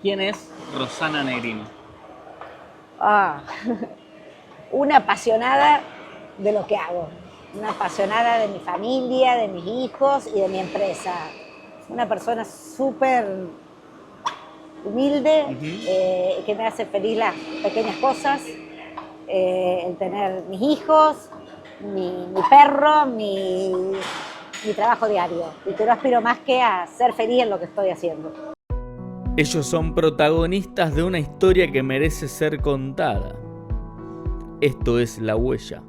¿Quién es Rosana Negrini? Ah, una apasionada de lo que hago, una apasionada de mi familia, de mis hijos y de mi empresa. Una persona súper humilde, que me hace feliz las pequeñas cosas, el tener mis hijos, mi perro, mi trabajo diario. Y que no aspiro más que a ser feliz en lo que estoy haciendo. Ellos son protagonistas de una historia que merece ser contada. Esto es La Huella,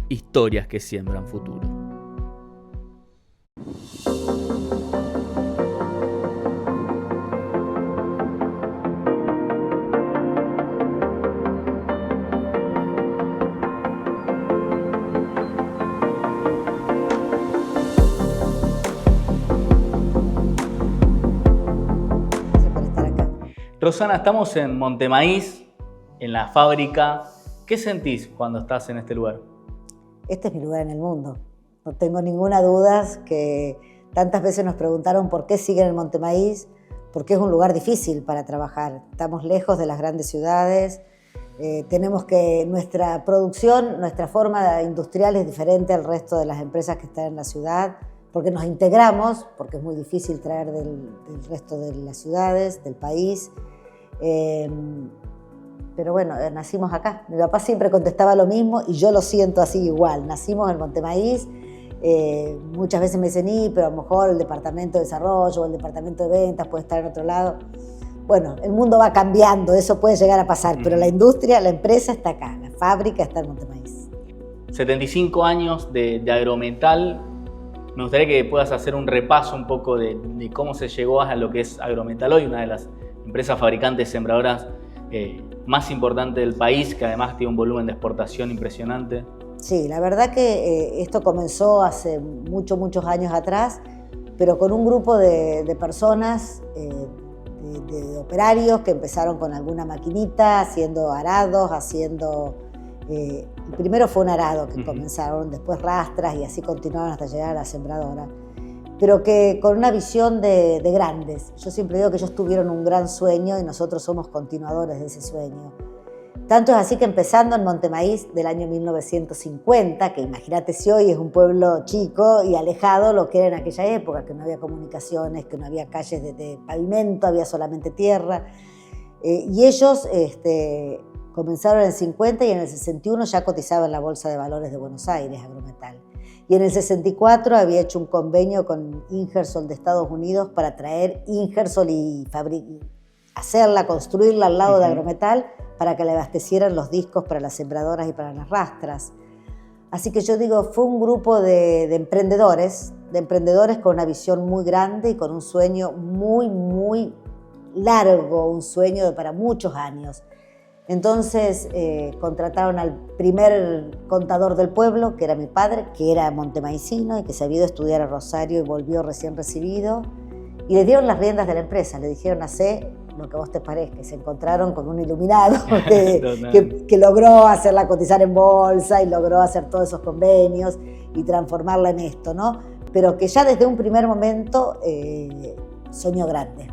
historias que siembran futuro. Rosana, estamos en Montemaíz, en la fábrica. ¿Qué sentís cuando estás en este lugar? Este es mi lugar en el mundo. No tengo ninguna duda que tantas veces nos preguntaron por qué siguen en Montemaíz, porque es un lugar difícil para trabajar. Estamos lejos de las grandes ciudades, tenemos que nuestra producción, nuestra forma industrial es diferente al resto de las empresas que están en la ciudad, porque nos integramos, porque es muy difícil traer del resto de las ciudades, del país. Pero bueno, nacimos acá. Mi papá siempre contestaba lo mismo y yo lo siento así igual. Nacimos en Montemaíz. Muchas veces me dicen, pero a lo mejor el departamento de desarrollo o el departamento de ventas puede estar en otro lado. Bueno, el mundo va cambiando, eso puede llegar a pasar, pero la industria, la empresa está acá, la fábrica está en Montemaíz. 75 años de Agrometal. Me gustaría que puedas hacer un repaso un poco de cómo se llegó a lo que es Agrometal hoy, una de las empresas fabricantes sembradoras más importante del país, que además tiene un volumen de exportación impresionante. Sí, la verdad que esto comenzó hace muchos años atrás, pero con un grupo de personas, de operarios que empezaron con alguna maquinita, haciendo arados, el primero fue un arado que comenzaron, después rastras y así continuaron hasta llegar a la sembradora, pero que con una visión de grandes. Yo siempre digo que ellos tuvieron un gran sueño y nosotros somos continuadores de ese sueño. Tanto es así que empezando en Montemaíz del año 1950, que imagínate si hoy es un pueblo chico y alejado lo que era en aquella época, que no había comunicaciones, que no había calles de pavimento, había solamente tierra. Y ellos comenzaron en el 50 y en el 61 ya cotizaba en la Bolsa de Valores de Buenos Aires, Agrometal. Y en el 64 había hecho un convenio con Ingersoll de Estados Unidos para traer Ingersoll y hacerla, construirla al lado de Agrometal para que le abastecieran los discos para las sembradoras y para las rastras. Así que yo digo, fue un grupo de emprendedores con una visión muy grande y con un sueño muy largo, un sueño para muchos años. Entonces contrataron al primer contador del pueblo, que era mi padre, que era montemaicino y que se había ido a estudiar a Rosario y volvió recién recibido. Y le dieron las riendas de la empresa, le dijeron, hacé lo que a vos te parezca. Y se encontraron con un iluminado que logró hacerla cotizar en bolsa y logró hacer todos esos convenios y transformarla en esto, ¿no? Pero que ya desde un primer momento soñó grande.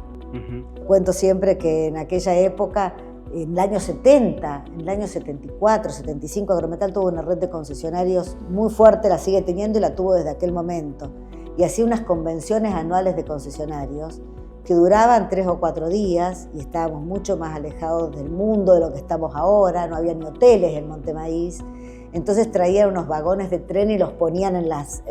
Cuento siempre que en aquella época, en el año 70, en el año 74, 75, Agrometal tuvo una red de concesionarios muy fuerte, la sigue teniendo y la tuvo desde aquel momento. Y hacía unas convenciones anuales de concesionarios que duraban 3 o 4 días y estábamos mucho más alejados del mundo de lo que estamos ahora, no había ni hoteles en Montemaíz. Entonces traían unos vagones de tren y los ponían en las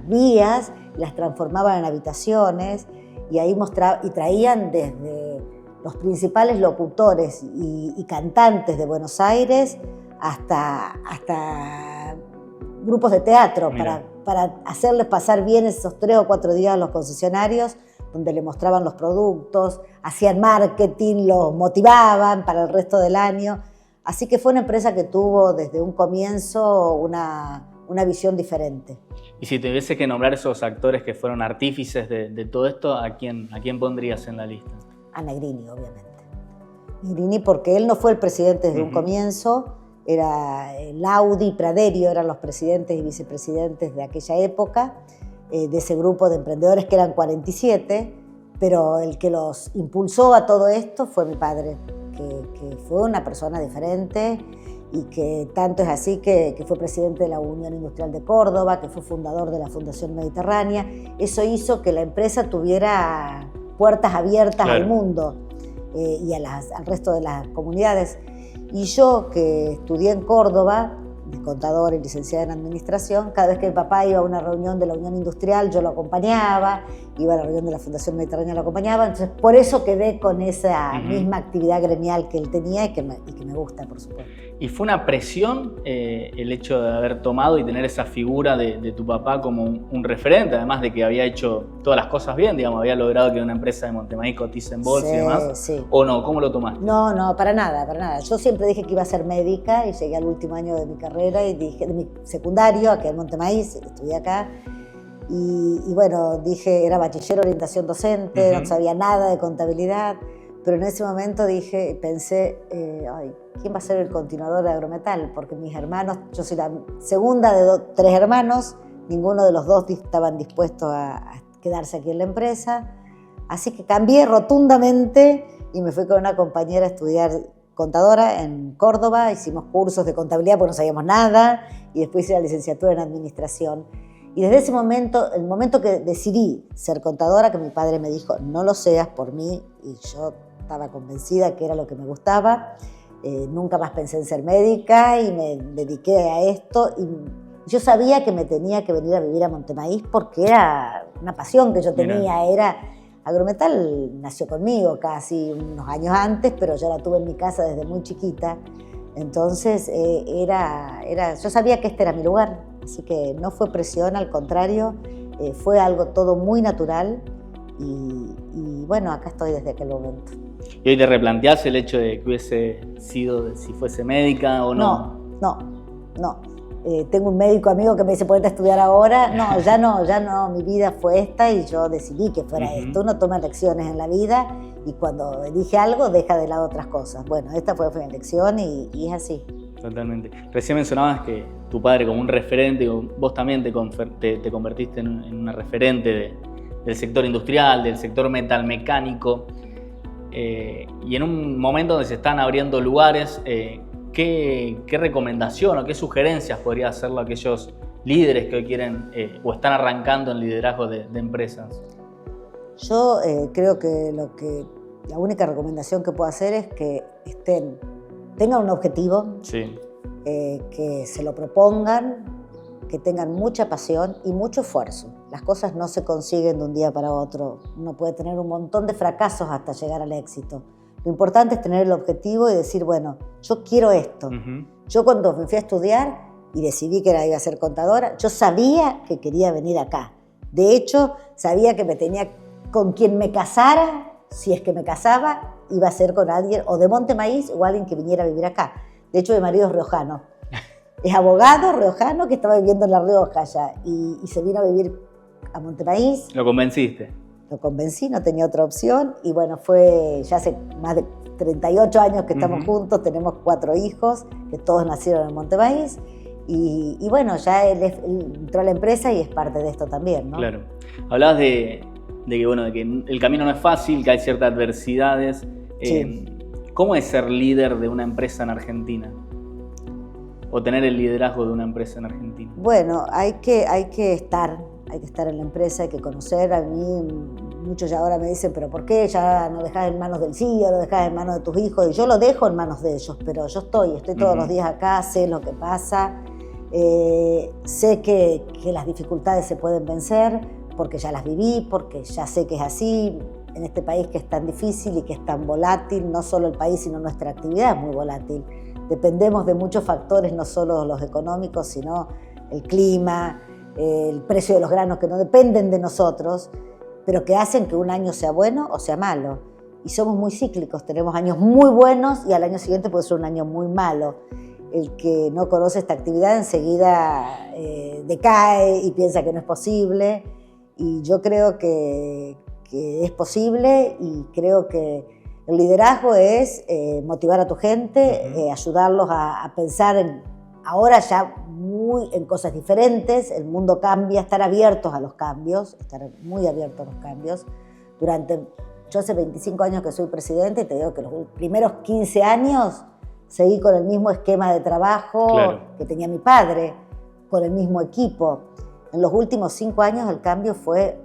vías, y las transformaban en habitaciones y ahí y traían desde los principales locutores y cantantes de Buenos Aires hasta grupos de teatro para hacerles pasar bien esos 3 o 4 días a los concesionarios, donde le mostraban los productos, hacían marketing, los motivaban para el resto del año. Así que fue una empresa que tuvo desde un comienzo una visión diferente. Y si tuviese que nombrar esos actores que fueron artífices de todo esto, ¿a quién pondrías en la lista? A Negrini, obviamente. Negrini, porque él no fue el presidente desde un comienzo, era Laudi y Praderio, eran los presidentes y vicepresidentes de aquella época, de ese grupo de emprendedores que eran 47, pero el que los impulsó a todo esto fue mi padre, que fue una persona diferente y que tanto es así que fue presidente de la Unión Industrial de Córdoba, que fue fundador de la Fundación Mediterránea. Eso hizo que la empresa tuviera puertas abiertas al mundo y al resto de las comunidades. Y yo, que estudié en Córdoba, de contadora y licenciada en administración, cada vez que mi papá iba a una reunión de la Unión Industrial, yo lo acompañaba, iba a la reunión de la Fundación Mediterránea, lo acompañaba, entonces por eso quedé con esa misma actividad gremial que él tenía y que me gusta, por supuesto. ¿Y fue una presión el hecho de haber tomado y tener esa figura de tu papá como un referente, además de que había hecho todas las cosas bien, digamos, había logrado que una empresa de Montemaíz cotice en bolsa y demás? Sí. ¿O no? ¿Cómo lo tomaste? No, para nada. Yo siempre dije que iba a ser médica y llegué al último año de mi carrera y dije, de mi secundario, aquí en Montemaíz, estudié acá. Y bueno, dije, era bachiller orientación docente, no sabía nada de contabilidad, pero en ese momento pensé, ¿quién va a ser el continuador de Agrometal? Porque mis hermanos, yo soy la segunda de 3 hermanos, ninguno de los 2 estaban dispuestos a quedarse aquí en la empresa, así que cambié rotundamente y me fui con una compañera a estudiar contadora en Córdoba, hicimos cursos de contabilidad porque no sabíamos nada y después hice la licenciatura en administración. Y desde ese momento, el momento que decidí ser contadora, que mi padre me dijo, no lo seas por mí, y yo estaba convencida que era lo que me gustaba, nunca más pensé en ser médica y me dediqué a esto. Y yo sabía que me tenía que venir a vivir a Montemaíz porque era una pasión que yo tenía. Agrometal nació conmigo casi unos años antes, pero yo la tuve en mi casa desde muy chiquita. Entonces, yo sabía que este era mi lugar. Así que no fue presión, al contrario, fue algo todo muy natural y bueno, acá estoy desde aquel momento. ¿Y hoy te replanteás el hecho de que hubiese sido, si fuese médica o no? No. Tengo un médico amigo que me dice, ¿puedes estudiar ahora? No, ya no, mi vida fue esta y yo decidí que fuera esto. Uno toma elecciones en la vida y cuando elige algo deja de lado otras cosas. Bueno, esta fue mi elección y es así. Totalmente. Recién mencionabas que tu padre como un referente, vos también te convertiste en una referente del sector industrial, del sector metalmecánico, y en un momento donde se están abriendo lugares, ¿qué recomendación o qué sugerencias podría hacerle a aquellos líderes que hoy quieren o están arrancando en liderazgo de empresas? Yo creo que la única recomendación que puedo hacer es que tengan un objetivo, sí, que se lo propongan, que tengan mucha pasión y mucho esfuerzo. Las cosas no se consiguen de un día para otro. Uno puede tener un montón de fracasos hasta llegar al éxito. Lo importante es tener el objetivo y decir, bueno, yo quiero esto. Yo cuando me fui a estudiar y decidí que iba a ser contadora, yo sabía que quería venir acá. De hecho, sabía que con quien me casara, si es que me casaba, iba a ser con alguien o de Montemaíz o alguien que viniera a vivir acá. De hecho, mi marido es riojano. Es abogado riojano que estaba viviendo en La Rioja ya y se vino a vivir a Montemaíz. ¿Lo convenciste? Lo convencí, no tenía otra opción y bueno, fue ya hace más de 38 años que estamos juntos, tenemos 4 hijos que todos nacieron en Montemaíz y bueno, ya él entró a la empresa y es parte de esto también, ¿no? Claro. Hablabas de que el camino no es fácil, que hay ciertas adversidades. Sí. ¿Cómo es ser líder de una empresa en Argentina? O tener el liderazgo de una empresa en Argentina. Bueno, hay que estar en la empresa, hay que conocer. A mí muchos ya ahora me dicen, pero ¿por qué ya no dejás en manos del CEO, lo dejás en manos de tus hijos? Y yo lo dejo en manos de ellos, pero yo estoy todos los días acá, sé lo que pasa, sé que las dificultades se pueden vencer, porque ya las viví, porque ya sé que es así. En este país que es tan difícil y que es tan volátil, no solo el país, sino nuestra actividad es muy volátil. Dependemos de muchos factores, no solo los económicos, sino el clima, el precio de los granos que no dependen de nosotros, pero que hacen que un año sea bueno o sea malo. Y somos muy cíclicos, tenemos años muy buenos y al año siguiente puede ser un año muy malo. El que no conoce esta actividad enseguida decae y piensa que no es posible. Y yo creo que es posible y creo que el liderazgo es motivar a tu gente, ayudarlos a pensar ahora ya en cosas diferentes. El mundo cambia, estar abiertos a los cambios, estar muy abiertos a los cambios. Yo hace 25 años que soy presidente y te digo que los primeros 15 años seguí con el mismo esquema de trabajo que tenía mi padre, con el mismo equipo. En los últimos 5 años el cambio fue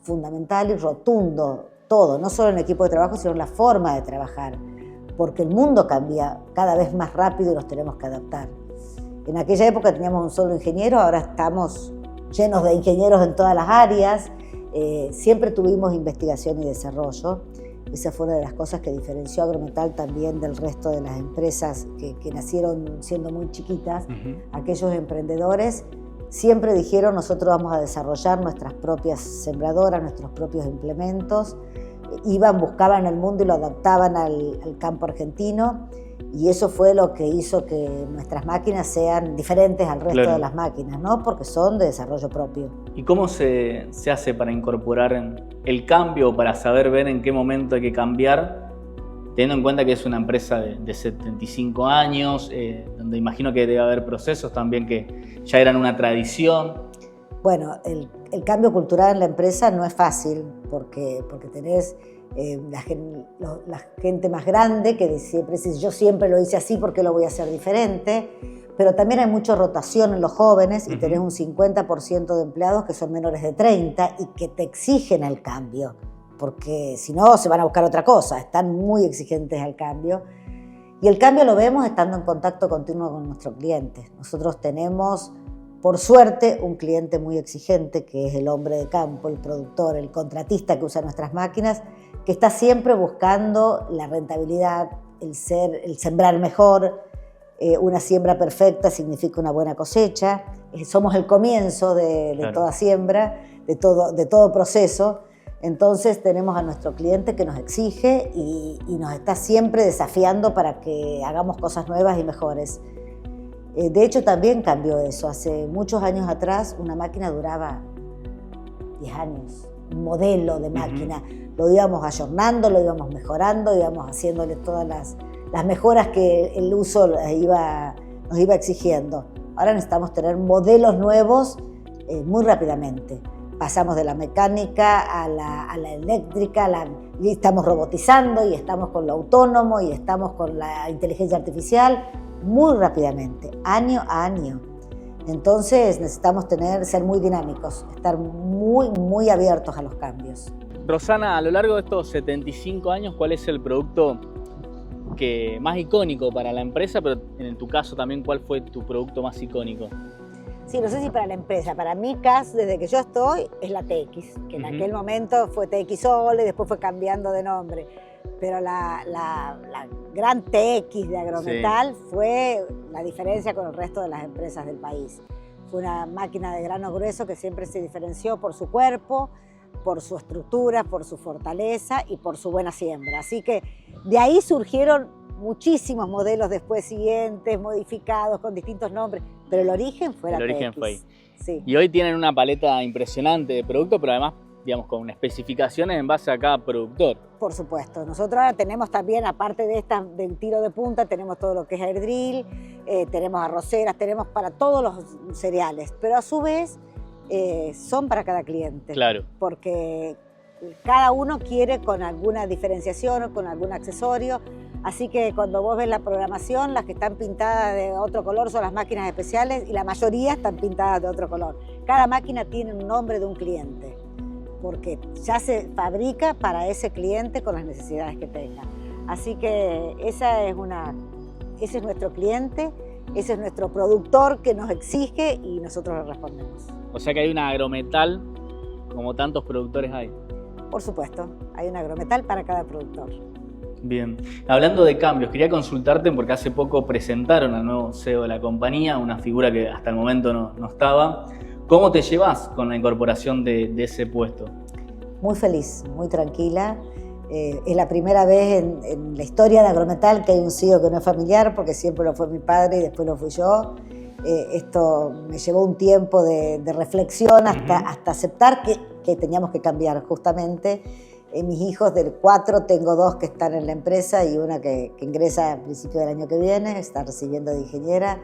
fundamental y rotundo, todo, no solo en el equipo de trabajo, sino en la forma de trabajar, porque el mundo cambia cada vez más rápido y nos tenemos que adaptar. En aquella época teníamos un solo ingeniero, ahora estamos llenos de ingenieros en todas las áreas. Siempre tuvimos investigación y desarrollo. Esa fue una de las cosas que diferenció a Agrometal también del resto de las empresas que nacieron siendo muy chiquitas. Aquellos emprendedores siempre dijeron: nosotros vamos a desarrollar nuestras propias sembradoras, nuestros propios implementos. Buscaban el mundo y lo adaptaban al campo argentino, y eso fue lo que hizo que nuestras máquinas sean diferentes al resto de las máquinas, ¿no? Porque son de desarrollo propio. ¿Y cómo se hace para incorporar el cambio, para saber ver en qué momento hay que cambiar, teniendo en cuenta que es una empresa de 75 años, donde imagino que debe haber procesos también que ya eran una tradición? Bueno, el cambio cultural en la empresa no es fácil, porque tenés la gente más grande que siempre dice: yo siempre lo hice así, ¿por qué lo voy a hacer diferente? Pero también hay mucha rotación en los jóvenes y tenés un 50% de empleados que son menores de 30 y que te exigen el cambio, porque si no se van a buscar otra cosa, están muy exigentes al cambio. Y el cambio lo vemos estando en contacto continuo con nuestros clientes. Nosotros tenemos, por suerte, un cliente muy exigente, que es el hombre de campo, el productor, el contratista que usa nuestras máquinas, que está siempre buscando la rentabilidad, el sembrar mejor. Una siembra perfecta significa una buena cosecha. Somos el comienzo de toda siembra, de todo proceso. Entonces tenemos a nuestro cliente que nos exige y nos está siempre desafiando para que hagamos cosas nuevas y mejores. De hecho, también cambió eso. Hace muchos años atrás, una máquina duraba 10 años, un modelo de máquina. Lo íbamos ayornando, lo íbamos mejorando, íbamos haciéndole todas las mejoras que el uso nos iba exigiendo. Ahora necesitamos tener modelos nuevos muy rápidamente. Pasamos de la mecánica a la eléctrica, y estamos robotizando, y estamos con lo autónomo, y estamos con la inteligencia artificial, muy rápidamente, año a año. Entonces necesitamos ser muy dinámicos, estar muy, muy abiertos a los cambios. Rosana, a lo largo de estos 75 años, ¿cuál es el producto más icónico para la empresa? Pero en tu caso también, ¿cuál fue tu producto más icónico? Sí, no sé si para la empresa. Para mí, CAS, desde que yo estoy, es la TX, que en aquel momento fue TX Ole y después fue cambiando de nombre. Pero la gran TX de Agrometal fue la diferencia con el resto de las empresas del país. Fue una máquina de grano grueso que siempre se diferenció por su cuerpo, por su estructura, por su fortaleza y por su buena siembra. Así que de ahí surgieron muchísimos modelos después siguientes, modificados, con distintos nombres, pero el origen fue la TX. El origen fue ahí. Sí. Y hoy tienen una paleta impresionante de productos, pero además, digamos, con especificaciones en base a cada productor. Por supuesto. Nosotros ahora tenemos también, aparte de del tiro de punta, tenemos todo lo que es air drill, tenemos arroceras, tenemos para todos los cereales, pero a su vez son para cada cliente. Claro. Porque cada uno quiere con alguna diferenciación o con algún accesorio. Así que cuando vos ves la programación, las que están pintadas de otro color son las máquinas especiales y la mayoría están pintadas de otro color. Cada máquina tiene un nombre de un cliente, porque ya se fabrica para ese cliente con las necesidades que tenga. Así que ese es nuestro cliente, ese es nuestro productor que nos exige y nosotros le respondemos. O sea que hay una Agrometal como tantos productores hay. Por supuesto, hay una Agrometal para cada productor. Bien. Hablando de cambios, quería consultarte porque hace poco presentaron al nuevo CEO de la compañía, una figura que hasta el momento no estaba. ¿Cómo te llevas con la incorporación de ese puesto? Muy feliz, muy tranquila. Es la primera vez en la historia de Agrometal que hay un CEO que no es familiar, porque siempre lo fue mi padre y después lo fui yo. Esto me llevó un tiempo de reflexión hasta aceptar que teníamos que cambiar justamente. Mis hijos, del 4, tengo 2 que están en la empresa y una que ingresa a principio del año que viene, está recibiendo de ingeniera.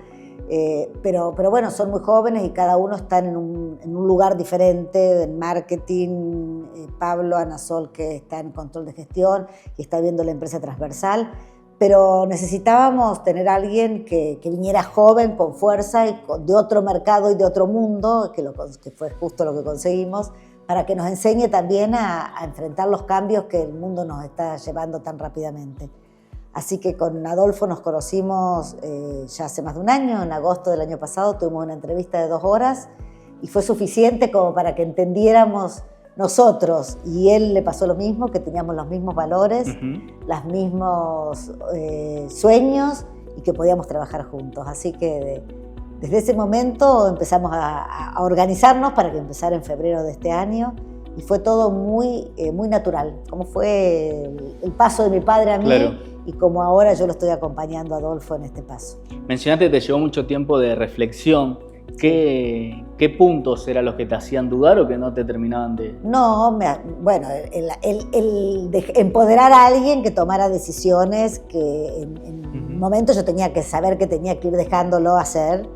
Pero bueno, son muy jóvenes y cada uno está en un lugar diferente, en marketing, Pablo Anasol, que está en control de gestión y está viendo la empresa transversal, pero necesitábamos tener a alguien que viniera joven, con fuerza, y de otro mercado y de otro mundo, que fue justo lo que conseguimos, para que nos enseñe también a enfrentar los cambios que el mundo nos está llevando tan rápidamente. Así que con Adolfo nos conocimos ya hace más de un año, en agosto del año pasado tuvimos una entrevista de 2 horas y fue suficiente como para que entendiéramos nosotros, y él le pasó lo mismo, que teníamos los mismos valores, los mismos sueños y que podíamos trabajar juntos. Así que desde ese momento empezamos a organizarnos para que empezara en febrero de este año y fue todo muy natural, como fue el paso de mi padre a mí. Claro. Y como ahora yo lo estoy acompañando a Adolfo en este paso. Mencionaste que te llevó mucho tiempo de reflexión. ¿Qué puntos eran los que te hacían dudar o que no te terminaban de...? No, bueno, el de empoderar a alguien que tomara decisiones que en un momento yo tenía que saber que tenía que ir dejándolo hacer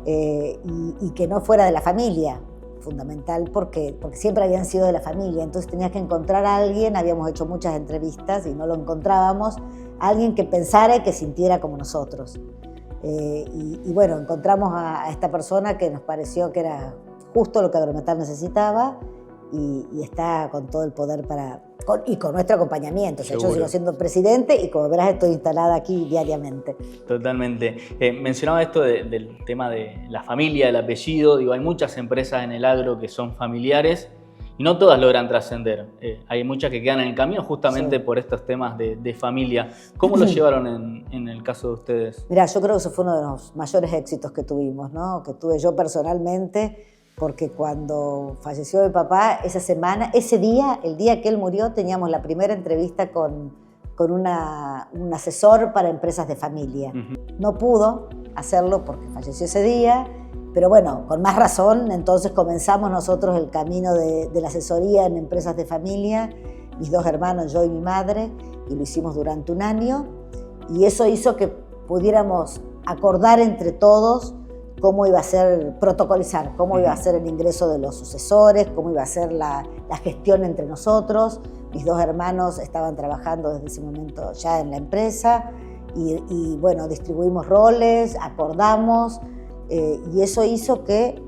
y que no fuera de la familia, fundamental, porque siempre habían sido de la familia, entonces tenías que encontrar a alguien, habíamos hecho muchas entrevistas y no lo encontrábamos, alguien que pensara y que sintiera como nosotros. Y bueno, encontramos a esta persona que nos pareció que era justo lo que Agrometal necesitaba y está con todo el poder y con nuestro acompañamiento. O sea, yo sigo siendo presidente y como verás estoy instalada aquí diariamente. Totalmente. Mencionaba esto del tema de la familia, el apellido. Digo, hay muchas empresas en el agro que son familiares y no todas logran trascender. Hay muchas que quedan en el camino justamente por estos temas de familia. ¿Cómo lo llevaron en el caso de ustedes? Mirá, yo creo que eso fue uno de los mayores éxitos que tuvimos, ¿no? Que tuve yo personalmente, porque cuando falleció mi papá, esa semana, ese día, el día que él murió, teníamos la primera entrevista con un asesor para empresas de familia. No pudo hacerlo porque falleció ese día, pero bueno, con más razón, entonces comenzamos nosotros el camino de la asesoría en empresas de familia, mis 2 hermanos, yo y mi madre, y lo hicimos durante un año, y eso hizo que pudiéramos acordar entre todos cómo iba a ser, protocolizar, cómo iba a ser el ingreso de los sucesores, cómo iba a ser la gestión entre nosotros. Mis 2 hermanos estaban trabajando desde ese momento ya en la empresa, y bueno, distribuimos roles, acordamos, y eso hizo que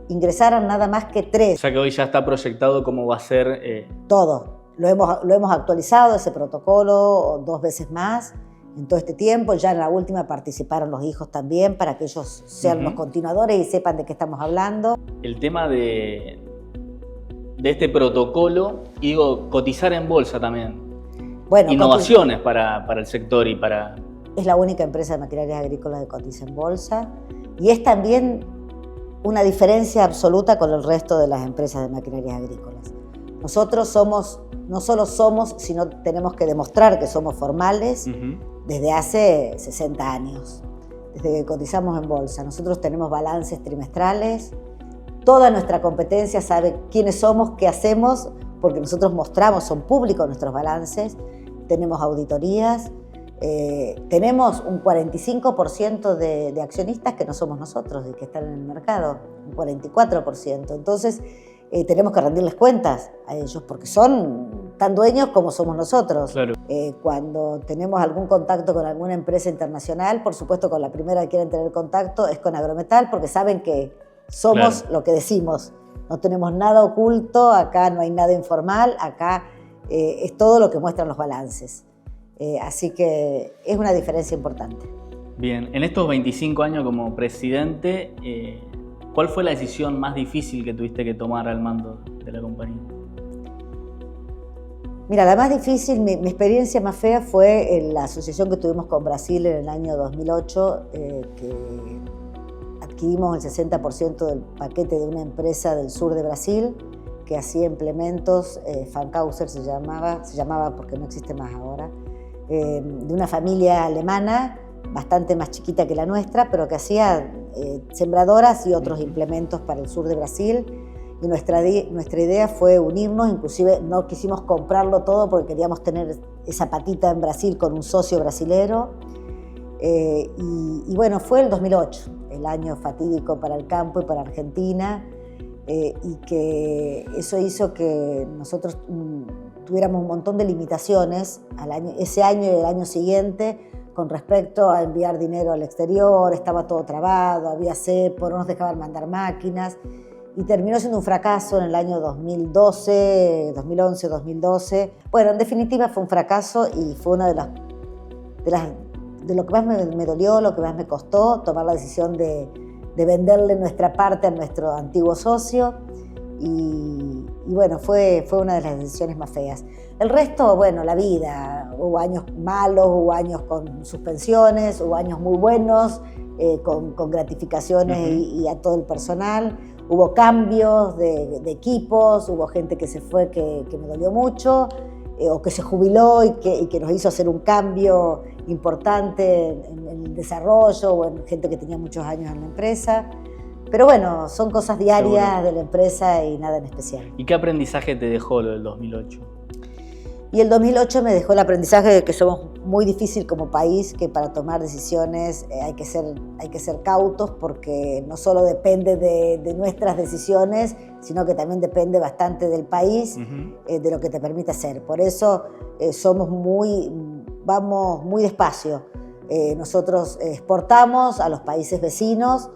ingresaran nada más que 3. O sea que hoy ya está proyectado cómo va a ser... Todo. Lo hemos actualizado, ese protocolo, 2 veces más en todo este tiempo. Ya en la última participaron los hijos también para que ellos sean los continuadores y sepan de qué estamos hablando. El tema de este protocolo, y digo, cotizar en bolsa también. Bueno, innovaciones para el sector y para... Es la única empresa de maquinarias agrícolas que cotiza en bolsa. Y es también una diferencia absoluta con el resto de las empresas de maquinarias agrícolas. Nosotros no solo somos, sino tenemos que demostrar que somos formales desde hace 60 años, desde que cotizamos en bolsa. Nosotros tenemos balances trimestrales, toda nuestra competencia sabe quiénes somos, qué hacemos, porque nosotros mostramos, son públicos nuestros balances, tenemos auditorías. Tenemos un 45% de accionistas que no somos nosotros y que están en el mercado, un 44%. Entonces, tenemos que rendirles cuentas a ellos porque son tan dueños como somos nosotros. Claro. Cuando tenemos algún contacto con alguna empresa internacional, por supuesto, con la primera que quieren tener contacto es con Agrometal porque saben que somos lo que decimos. No tenemos nada oculto, acá no hay nada informal, acá es todo lo que muestran los balances. Así que es una diferencia importante. Bien, en estos 25 años como presidente, ¿cuál fue la decisión más difícil que tuviste que tomar al mando de la compañía? Mira, la más difícil, mi experiencia más fea fue en la asociación que tuvimos con Brasil en el año 2008, que adquirimos el 60% del paquete de una empresa del sur de Brasil que hacía implementos, Fankhauser se llamaba porque no existe más ahora, de una familia alemana bastante más chiquita que la nuestra, pero que hacía sembradoras y otros implementos para el sur de Brasil. Y nuestra idea fue unirnos, inclusive no quisimos comprarlo todo porque queríamos tener esa patita en Brasil con un socio brasilero. Y bueno, fue el 2008, el año fatídico para el campo y para Argentina. y que eso hizo que nosotros tuviéramos un montón de limitaciones ese año y el año siguiente con respecto a enviar dinero al exterior. Estaba todo trabado, había cepo, no nos dejaban mandar máquinas, y terminó siendo un fracaso en el año 2011, 2012. Bueno, en definitiva fue un fracaso y fue una de lo que más me dolió, lo que más me costó, tomar la decisión de venderle nuestra parte a nuestro antiguo socio, y bueno, fue una de las decisiones más feas. El resto, bueno, la vida, hubo años malos, hubo años con suspensiones, hubo años muy buenos, con gratificaciones y a todo el personal. Hubo cambios de equipos, hubo gente que se fue que me dolió mucho, o que se jubiló y que nos hizo hacer un cambio importante en el desarrollo, o en gente que tenía muchos años en la empresa. Pero bueno, son cosas diarias. Seguro. De la empresa y nada en especial. ¿Y qué aprendizaje te dejó lo del 2008? Y el 2008 me dejó el aprendizaje de que somos muy difícil como país, que para tomar decisiones hay que ser cautos, porque no solo depende de nuestras decisiones, sino que también depende bastante del país, de lo que te permite hacer. Por eso vamos muy despacio. Nosotros exportamos a los países vecinos,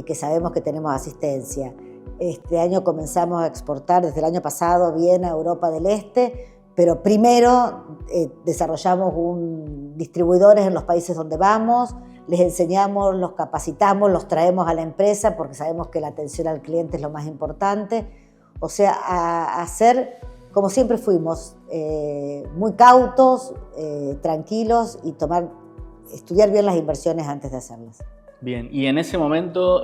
que sabemos que tenemos asistencia. Este año comenzamos a exportar, desde el año pasado, bien a Europa del Este, pero primero desarrollamos distribuidores en los países donde vamos, les enseñamos, los capacitamos, los traemos a la empresa porque sabemos que la atención al cliente es lo más importante. O sea, a ser como siempre fuimos, muy cautos, tranquilos, y estudiar bien las inversiones antes de hacerlas. Bien, y en ese momento,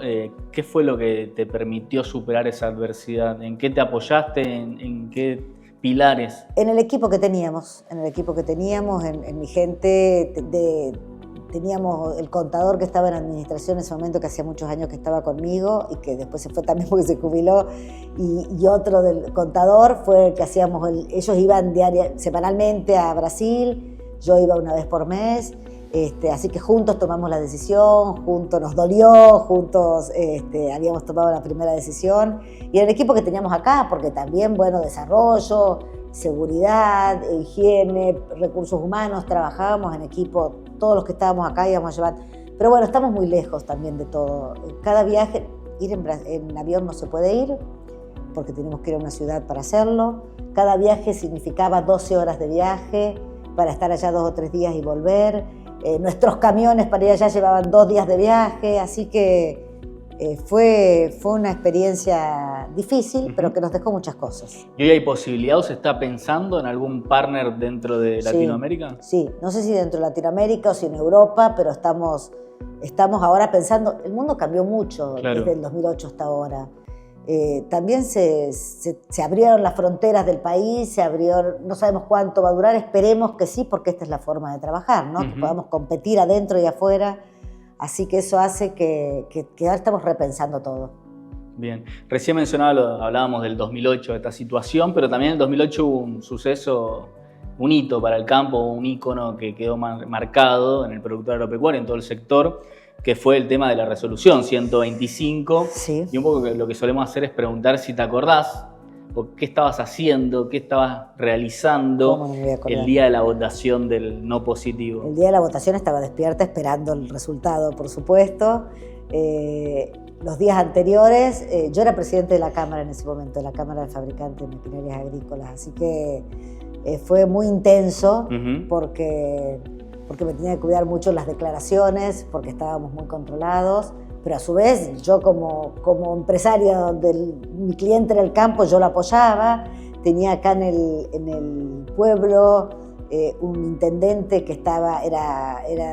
¿qué fue lo que te permitió superar esa adversidad? ¿En qué te apoyaste? ¿En qué pilares? En el equipo que teníamos, en mi gente. Teníamos el contador que estaba en administración en ese momento, que hacía muchos años que estaba conmigo y que después se fue también porque se jubiló, y otro del contador fue el que hacíamos, ellos iban semanalmente a Brasil, yo iba una vez por mes. Así que juntos tomamos la decisión, juntos nos dolió, juntos habíamos tomado la primera decisión. Y el equipo que teníamos acá, porque también, bueno, desarrollo, seguridad, higiene, recursos humanos, trabajábamos en equipo, todos los que estábamos acá íbamos a llevar. Pero bueno, estamos muy lejos también de todo. Cada viaje, ir en avión no se puede ir, porque tenemos que ir a una ciudad para hacerlo. Cada viaje significaba 12 horas de viaje para estar allá 2 o 3 días y volver. Nuestros camiones para ir allá llevaban 2 días de viaje, así que fue una experiencia difícil, pero que nos dejó muchas cosas. ¿Y hoy hay posibilidad o se está pensando en algún partner dentro de Latinoamérica? Sí, no sé si dentro de Latinoamérica o si en Europa, pero estamos ahora pensando. El mundo cambió mucho, claro, desde el 2008 hasta ahora. También se abrieron las fronteras del país, no sabemos cuánto va a durar, esperemos que sí, porque esta es la forma de trabajar, ¿no? Que podamos competir adentro y afuera, así que eso hace que ahora estamos repensando todo. Bien, recién hablábamos del 2008, de esta situación, pero también en el 2008 hubo un suceso, un hito para el campo, un ícono que quedó marcado en el productor agropecuario, en todo el sector, que fue el tema de la resolución 125. Sí. Y un poco lo que solemos hacer es preguntar si te acordás, o qué estabas haciendo, qué estabas realizando el día de la votación del no positivo. El día de la votación estaba despierta esperando el resultado, por supuesto. Los días anteriores, yo era presidente de la Cámara en ese momento, de la Cámara de Fabricantes de Maquinarias Agrícolas, así que fue muy intenso, porque me tenía que cuidar mucho las declaraciones, porque estábamos muy controlados, pero a su vez yo como empresaria donde mi cliente era el campo, yo lo apoyaba. Tenía acá en el pueblo un intendente que era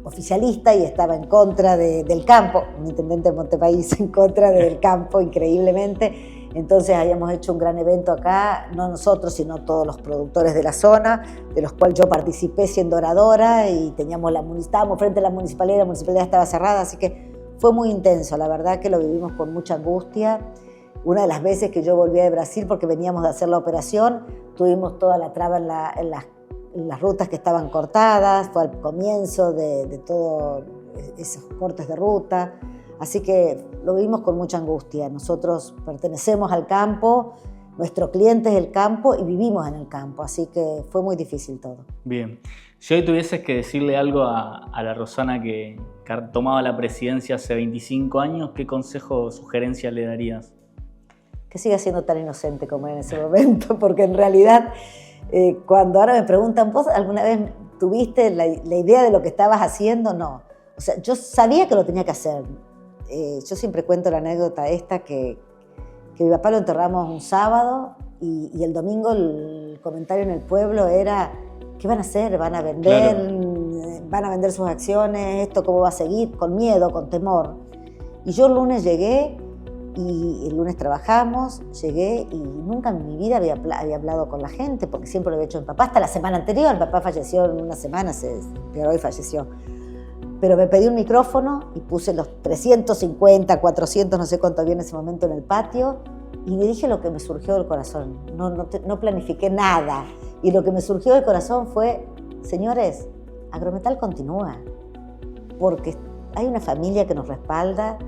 oficialista y estaba en contra del campo, un intendente de Montepaís en contra del campo, increíblemente. Entonces habíamos hecho un gran evento acá, no nosotros, sino todos los productores de la zona, de los cuales yo participé siendo oradora, y estábamos frente a la municipalidad estaba cerrada, así que fue muy intenso, la verdad que lo vivimos con mucha angustia. Una de las veces que yo volví de Brasil, porque veníamos de hacer la operación, tuvimos toda la traba en las rutas que estaban cortadas, fue al comienzo de todos esos cortes de ruta. Así que lo vivimos con mucha angustia. Nosotros pertenecemos al campo, nuestro cliente es el campo y vivimos en el campo, así que fue muy difícil todo. Bien. Si hoy tuvieses que decirle algo a la Rosana que tomaba la presidencia hace 25 años, ¿qué consejo o sugerencia le darías? Que siga siendo tan inocente como era en ese momento, porque en realidad cuando ahora me preguntan, ¿vos alguna vez tuviste la idea de lo que estabas haciendo? No. O sea, yo sabía que lo tenía que hacer. Yo siempre cuento la anécdota esta que mi papá lo enterramos un sábado y el domingo el comentario en el pueblo era: ¿qué van a hacer? ¿Van a vender? Claro. ¿Van a vender sus acciones? ¿Esto cómo va a seguir? Con miedo, con temor. Y yo el lunes llegué y el lunes trabajamos, llegué y nunca en mi vida había hablado con la gente, porque siempre lo había hecho mi papá. Hasta la semana anterior, mi papá falleció en una semana, pero hoy falleció. Pero me pedí un micrófono y puse los 350, 400, no sé cuánto había en ese momento en el patio, y le dije lo que me surgió del corazón. No planifiqué nada. Y lo que me surgió del corazón fue: señores, Agrometal continúa, porque hay una familia que nos respalda,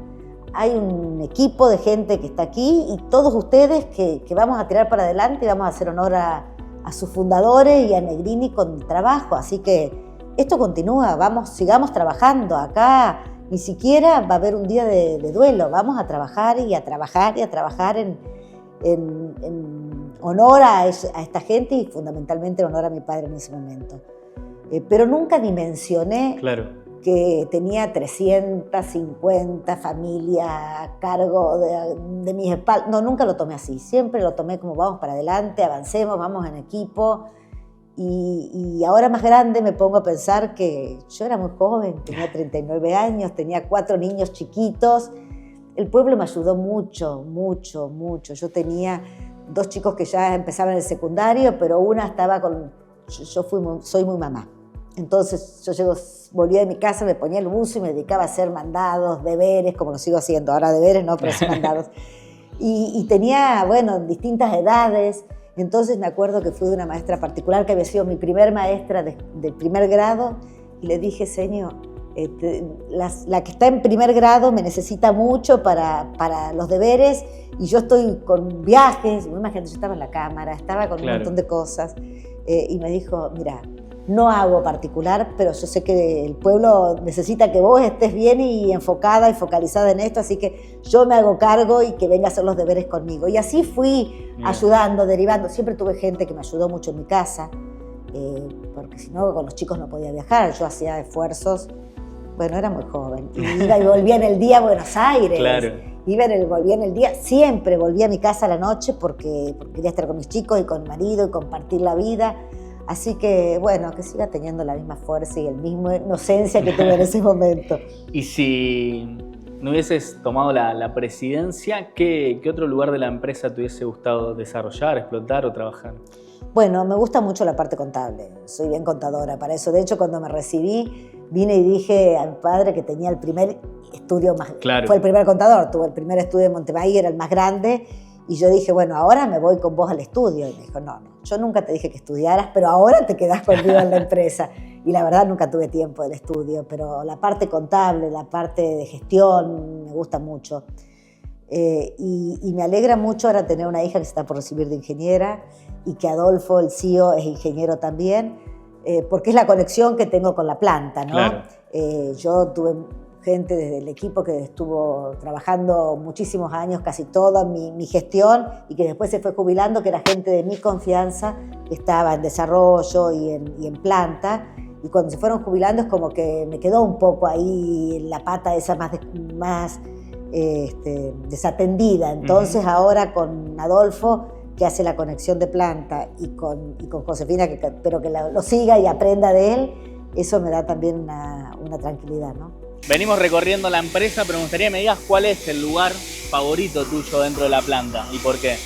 hay un equipo de gente que está aquí y todos ustedes que vamos a tirar para adelante y vamos a hacer honor a sus fundadores y a Negrini con trabajo. Así que esto continúa, sigamos trabajando. Acá ni siquiera va a haber un día de duelo, vamos a trabajar y a trabajar y a trabajar en honor a esta gente y fundamentalmente en honor a mi padre en ese momento. Pero nunca dimensioné que tenía 350 familias a cargo de mis espaldas. No, nunca lo tomé así. Siempre lo tomé como: vamos para adelante, avancemos, vamos en equipo. Y ahora más grande me pongo a pensar que yo era muy joven, tenía 39 años, tenía 4 niños chiquitos. El pueblo me ayudó mucho, mucho, mucho. Yo tenía 2 chicos que ya empezaban el secundario, pero una estaba con... soy muy mamá. Entonces yo volvía de mi casa, me ponía el buzo y me dedicaba a hacer mandados, deberes, como lo sigo haciendo. Ahora deberes no, pero sí mandados. Y tenía, bueno, distintas edades. Entonces me acuerdo que fui de una maestra particular que había sido mi primer maestra del primer grado, y le dije: señor, la que está en primer grado me necesita mucho para los deberes, y yo estoy con viajes. Imagínate, yo estaba en la cámara, estaba con un montón de cosas, y me dijo: mira, no hago particular, pero yo sé que el pueblo necesita que vos estés bien y enfocada y focalizada en esto, así que yo me hago cargo y que venga a hacer los deberes conmigo. Y así fui ayudando, derivando. Siempre tuve gente que me ayudó mucho en mi casa, porque si no, con los chicos no podía viajar. Yo hacía esfuerzos. Bueno, era muy joven. Y iba y volvía en el día a Buenos Aires. Claro. Volvía en el día. Siempre volvía a mi casa a la noche porque quería estar con mis chicos y con mi marido y compartir la vida. Así que, bueno, que siga teniendo la misma fuerza y la misma inocencia que tuve en ese momento. Y si no hubieses tomado la presidencia, ¿qué otro lugar de la empresa te hubiese gustado desarrollar, explotar o trabajar? Bueno, me gusta mucho la parte contable. Soy bien contadora para eso. De hecho, cuando me recibí, vine y dije a mi padre que tenía el primer estudio más... Claro. Fue el primer contador, tuve el primer estudio en Montevideo, era el más grande. Y yo dije: bueno, ahora me voy con vos al estudio. Y me dijo: no, yo nunca te dije que estudiaras, pero ahora te quedás conmigo en la empresa. Y la verdad nunca tuve tiempo del estudio, pero la parte contable, la parte de gestión me gusta mucho. Y me alegra mucho ahora tener una hija que se está por recibir de ingeniera y que Adolfo, el CEO, es ingeniero también, porque es la conexión que tengo con la planta, ¿no? Claro. Yo tuve gente desde el equipo que estuvo trabajando muchísimos años, casi toda mi gestión, y que después se fue jubilando, que era gente de mi confianza, que estaba en desarrollo y en planta. Y cuando se fueron jubilando es como que me quedó un poco ahí la pata esa más desatendida. Entonces ahora con Adolfo, que hace la conexión de planta, y con Josefina, que espero que lo siga y aprenda de él, eso me da también una tranquilidad, ¿no? Venimos recorriendo la empresa, pero me gustaría que me digas cuál es el lugar favorito tuyo dentro de la planta y por qué.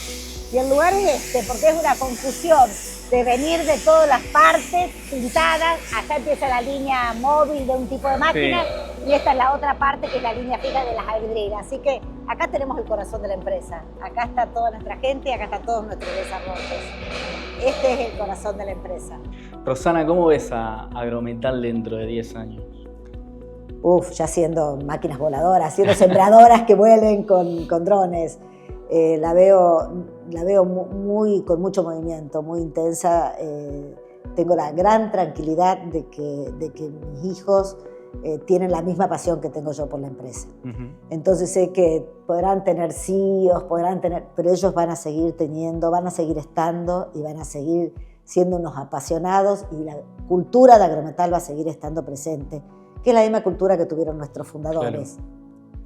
Y el lugar es porque es una confusión de venir de todas las partes pintadas. Acá empieza la línea móvil de un tipo de máquina, sí, y esta es la otra parte que es la línea fija de las vidrieras. Así que acá tenemos el corazón de la empresa. Acá está toda nuestra gente y acá están todos nuestros desarrollos. Este es el corazón de la empresa. Rosana, ¿cómo ves a Agrometal dentro de 10 años? ya haciendo máquinas voladoras, haciendo sembradoras que vuelen con drones. La veo con mucho movimiento, muy intensa. Tengo la gran tranquilidad de que mis hijos tienen la misma pasión que tengo yo por la empresa. Entonces sé que podrán tener CEOs, pero ellos van a seguir estando y van a seguir siendo unos apasionados, y la cultura de Agrometal va a seguir estando presente, que es la misma cultura que tuvieron nuestros fundadores. Claro.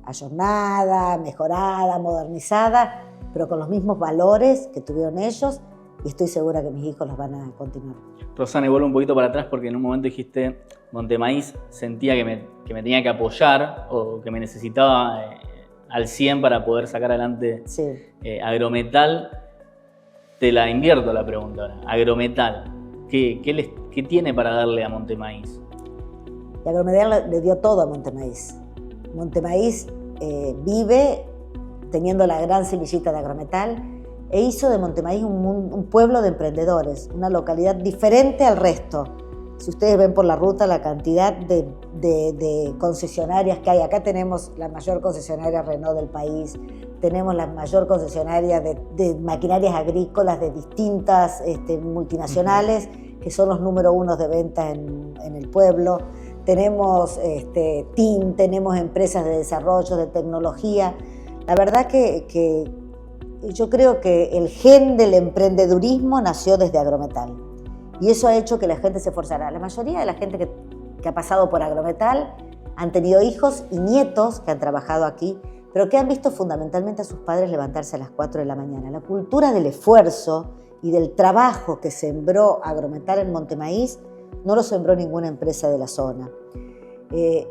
Ayornada, mejorada, modernizada, pero con los mismos valores que tuvieron ellos, y estoy segura que mis hijos los van a continuar. Rosana, y vuelvo un poquito para atrás porque en un momento dijiste, Montemaíz sentía que me tenía que apoyar o que me necesitaba al 100 para poder sacar adelante Agrometal. Te la invierto la pregunta ahora. Agrometal, ¿qué tiene para darle a Montemaíz? Y Agrometal le dio todo a Montemaíz. Montemaíz vive teniendo la gran semillita de Agrometal e hizo de Montemaíz un pueblo de emprendedores, una localidad diferente al resto. Si ustedes ven por la ruta la cantidad de concesionarias que hay, acá tenemos la mayor concesionaria Renault del país, tenemos la mayor concesionaria de maquinarias agrícolas de distintas multinacionales, que son los número 1 de venta en el pueblo. Tenemos TIM, tenemos empresas de desarrollo, de tecnología. La verdad que yo creo que el gen del emprendedurismo nació desde Agrometal. Y eso ha hecho que la gente se esforzara. La mayoría de la gente que ha pasado por Agrometal han tenido hijos y nietos que han trabajado aquí, pero que han visto fundamentalmente a sus padres levantarse a las 4 de la mañana. La cultura del esfuerzo y del trabajo que sembró Agrometal en Montemaíz no lo sembró ninguna empresa de la zona.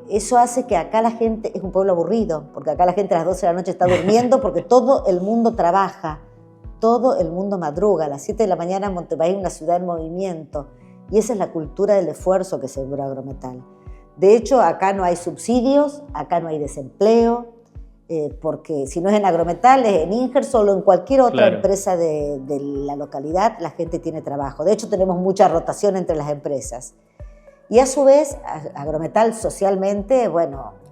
Eso hace que acá la gente, es un pueblo aburrido, porque acá la gente a las 12 de la noche está durmiendo porque todo el mundo trabaja, todo el mundo madruga. A las 7 de la mañana Montemaíz es una ciudad en movimiento, y esa es la cultura del esfuerzo que sembró Agrometal. De hecho, acá no hay subsidios, acá no hay desempleo, porque si no es en Agrometal, es en Ingersoll o en cualquier otra empresa de la localidad, la gente tiene trabajo. De hecho, tenemos mucha rotación entre las empresas. Y a su vez, Agrometal socialmente,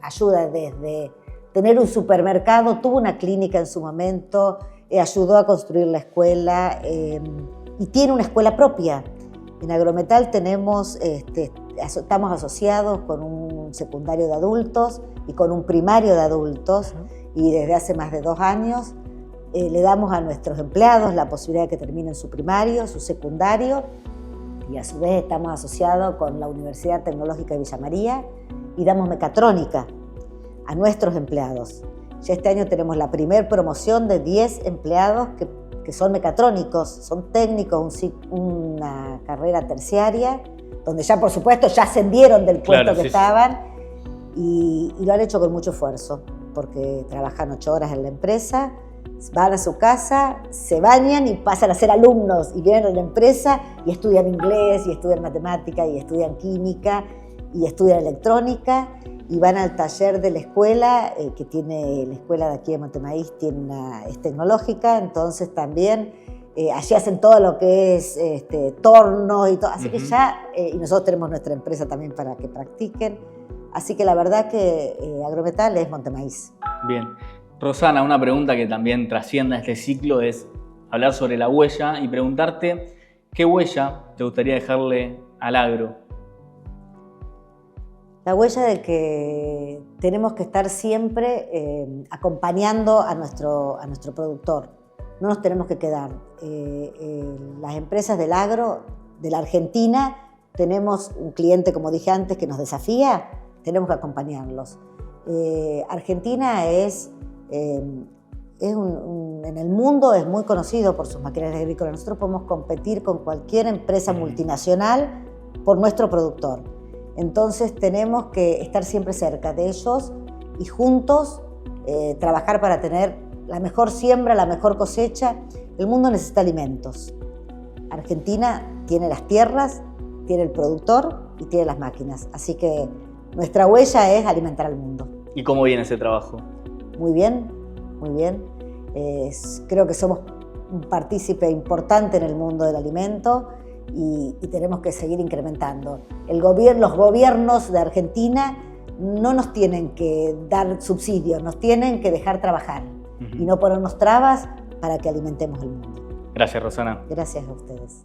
ayuda desde tener un supermercado, tuvo una clínica en su momento, ayudó a construir la escuela y tiene una escuela propia. En Agrometal estamos asociados con un secundario de adultos y con un primario de adultos, y desde hace más de 2 años le damos a nuestros empleados la posibilidad de que terminen su primario, su secundario, y a su vez estamos asociados con la Universidad Tecnológica de Villa María y damos mecatrónica a nuestros empleados. Ya este año tenemos la primer promoción de 10 empleados que son mecatrónicos, son técnicos, una carrera terciaria, donde ya por supuesto ya ascendieron del puesto que estaban, y lo han hecho con mucho esfuerzo, porque trabajan 8 horas en la empresa, van a su casa, se bañan y pasan a ser alumnos, y vienen a la empresa y estudian inglés, y estudian matemática, y estudian química, y estudian electrónica, y van al taller de la escuela, que tiene la escuela de aquí de Montemaíz, es tecnológica, entonces también allí hacen todo lo que es tornos y todo, así que ya, y nosotros tenemos nuestra empresa también para que practiquen, así que la verdad que Agrometal es Montemaíz. Bien. Rosana, una pregunta que también trasciende a este ciclo es hablar sobre la huella y preguntarte qué huella te gustaría dejarle al agro. La huella de que tenemos que estar siempre acompañando a nuestro productor. No nos tenemos que quedar. Las empresas del agro de la Argentina, tenemos un cliente, como dije antes, que nos desafía, tenemos que acompañarlos. Argentina en el mundo es muy conocido por sus maquinarias agrícolas. Nosotros podemos competir con cualquier empresa multinacional por nuestro productor. Entonces tenemos que estar siempre cerca de ellos y juntos trabajar para tener la mejor siembra, la mejor cosecha. El mundo necesita alimentos. Argentina tiene las tierras, tiene el productor y tiene las máquinas. Así que nuestra huella es alimentar al mundo. ¿Y cómo viene ese trabajo? Muy bien, muy bien. Creo que somos un partícipe importante en el mundo del alimento y tenemos que seguir incrementando. Los gobiernos de Argentina no nos tienen que dar subsidios, nos tienen que dejar trabajar y no ponernos trabas para que alimentemos el mundo. Gracias, Rosana. Gracias a ustedes.